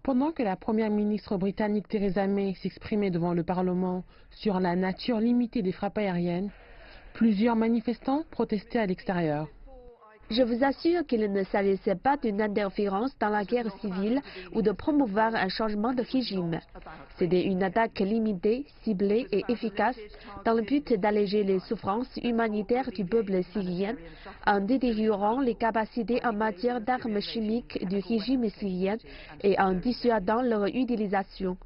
Pendant que la première ministre britannique Theresa May s'exprimait devant le Parlement sur la nature limitée des frappes aériennes, plusieurs manifestants protestaient à l'extérieur. Je vous assure qu'il ne s'agissait pas d'une interférence dans la guerre civile ou de promouvoir un changement de régime. C'était une attaque limitée, ciblée et efficace dans le but d'alléger les souffrances humanitaires du peuple syrien en détériorant les capacités en matière d'armes chimiques du régime syrien et en dissuadant leur utilisation.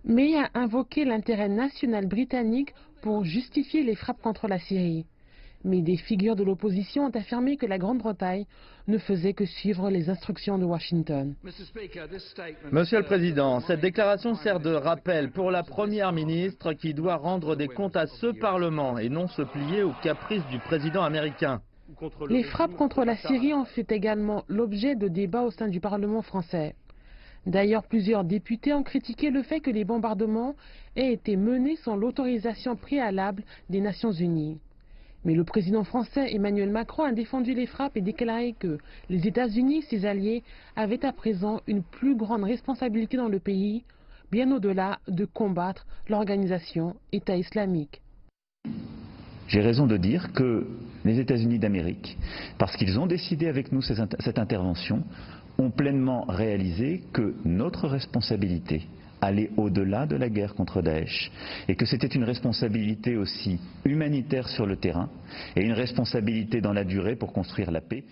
May a invoqué l'intérêt national britannique pour justifier les frappes contre la Syrie. Mais des figures de l'opposition ont affirmé que la Grande-Bretagne ne faisait que suivre les instructions de Washington. Monsieur le Président, cette déclaration sert de rappel pour la Première ministre qui doit rendre des comptes à ce Parlement et non se plier aux caprices du président américain. Les frappes contre la Syrie ont fait également l'objet de débats au sein du Parlement français. D'ailleurs, plusieurs députés ont critiqué le fait que les bombardements aient été menés sans l'autorisation préalable des Nations Unies. Mais le président français Emmanuel Macron a défendu les frappes et déclaré que les États-Unis et ses alliés avaient à présent une plus grande responsabilité dans le pays, bien au-delà de combattre l'organisation État islamique. J'ai raison de dire que les États-Unis d'Amérique, parce qu'ils ont décidé avec nous cette intervention, ont pleinement réalisé que notre responsabilité aller au-delà de la guerre contre Daesh et que c'était une responsabilité aussi humanitaire sur le terrain et une responsabilité dans la durée pour construire la paix.